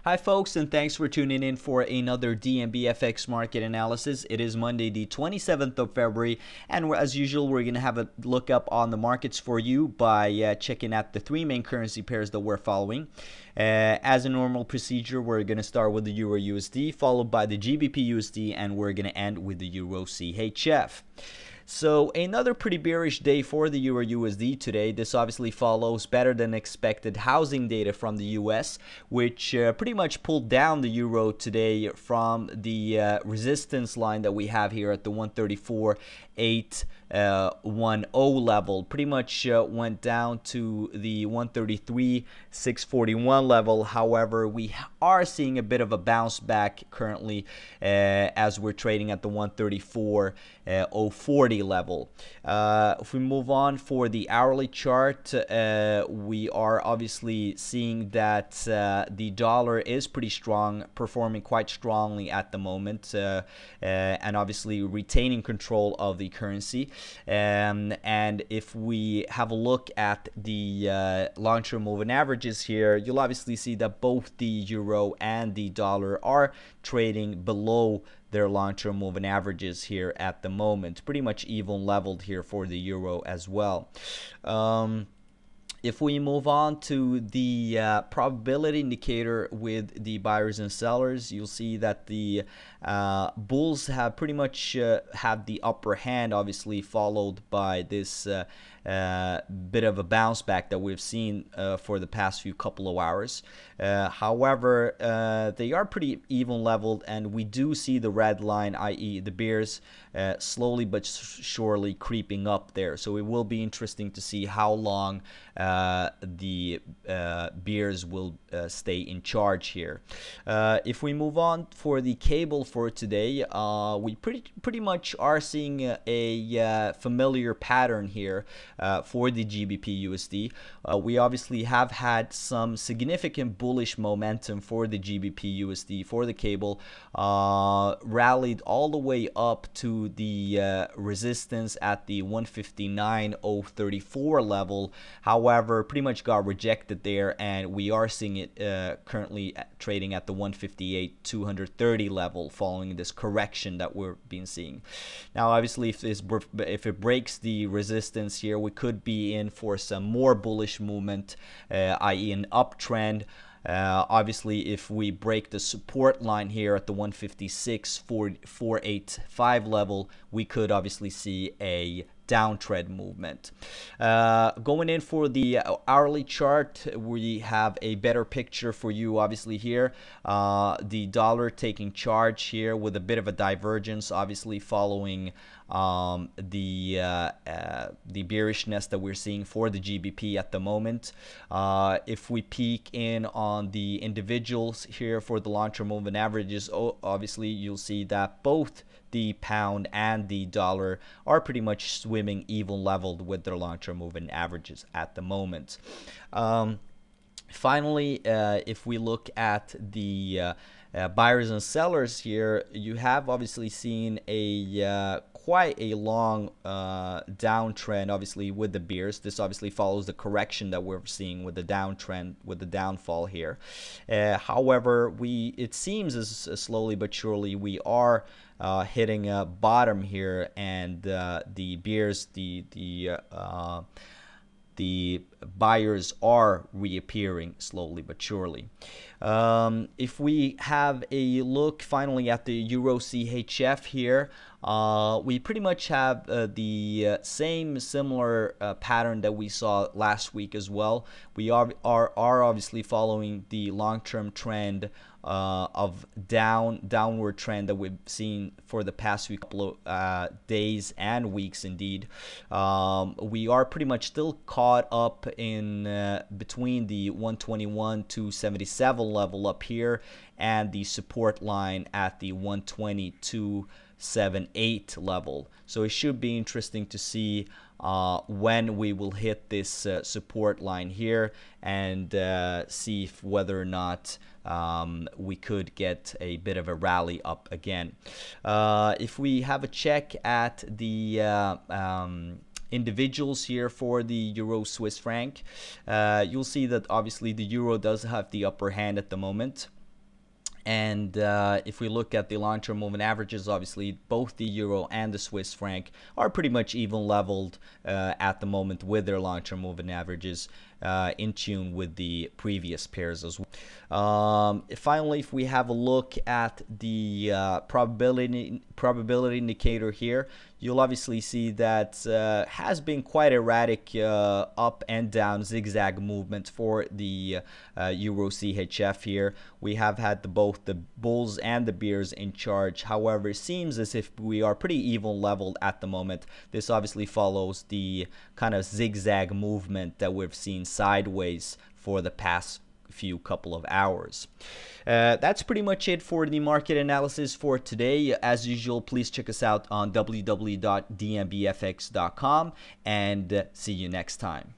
Hi folks, and thanks for tuning in for another DMBFX market analysis. It is Monday the 27th of February, and as usual we're going to have a look up on the markets for you by checking out the three main currency pairs that we're following. As a normal procedure, we're going to start with the Euro USD, followed by the GBP USD, and we're going to end with the Euro CHF. So another pretty bearish day for the Euro USD today. This obviously follows better than expected housing data from the US, which pretty much pulled down the euro today from the resistance line that we have here at the 134.810 level. Pretty much went down to the 133.641 level. However, we are seeing a bit of a bounce back currently as we're trading at the 134.040 level. If we move on for the hourly chart, we are obviously seeing that the dollar is pretty strong, performing quite strongly at the moment, and obviously retaining control of the currency. And if we have a look at the long-term moving averages here, you'll obviously see that both the euro and the dollar are trading below their long-term moving averages here at the moment. Pretty much even leveled here for the euro as well. If we move on to the probability indicator with the buyers and sellers, you'll see that the bulls have pretty much have the upper hand, obviously followed by this bit of a bounce back that we've seen for the past few couple of hours. However, they are pretty even leveled, and we do see the red line, i.e. the bears, slowly but surely creeping up there. So it will be interesting to see how long the bears will stay in charge here. If we move on for the cable for today, we pretty much are seeing a familiar pattern here for the GBP USD. We obviously have had some significant bullish momentum for the GBP USD for the cable, rallied all the way up to the resistance at the 159.034 level. However, pretty much got rejected there, and we are seeing it currently trading at the 158.230 level following this correction that we're been seeing. Now, obviously, if it breaks the resistance here, we could be in for some more bullish movement, i.e. an uptrend. Obviously, if we break the support line here at the 156.485 level, we could obviously see a downtrend movement. Going in for the hourly chart, we have a better picture for you obviously here. The dollar taking charge here with a bit of a divergence, obviously following the bearishness that we're seeing for the GBP at the moment. If we peek in on the individuals here for the long-term moving averages, obviously you'll see that both the pound and the dollar are pretty much swimming even leveled with their long-term moving averages at the moment. Finally, if we look at the buyers and sellers here, you have obviously seen a quite a long downtrend, obviously with the bears. This obviously follows the correction that we're seeing with the downtrend, with the downfall here. However, it seems as slowly but surely we are hitting a bottom here, and the bears, the buyers are reappearing slowly but surely. If we have a look finally at the Euro CHF here, we pretty much have the same similar pattern that we saw last week as well. We are obviously following the long-term trend of downward trend that we've seen for the past few couple of days and weeks indeed. We are pretty much still caught up in between the 121.277 level up here and the support line at the 122.78 level. So it should be interesting to see when we will hit this support line here, and see whether or not we could get a bit of a rally up again. If we have a check at the individuals here for the Euro Swiss franc, you'll see that obviously the euro does have the upper hand at the moment. And if we look at the long-term moving averages, obviously both the euro and the Swiss franc are pretty much even leveled at the moment with their long-term moving averages in tune with the previous pairs as well. Finally, if we have a look at the probability indicator here, you'll obviously see that has been quite erratic up and down zigzag movement for the Euro CHF here. We have had both the bulls and the bears in charge. However, it seems as if we are pretty even leveled at the moment. This obviously follows the kind of zigzag movement that we've seen sideways for the past few couple of hours. That's pretty much it for the market analysis for today. As usual, please check us out on www.dmbfx.com and see you next time.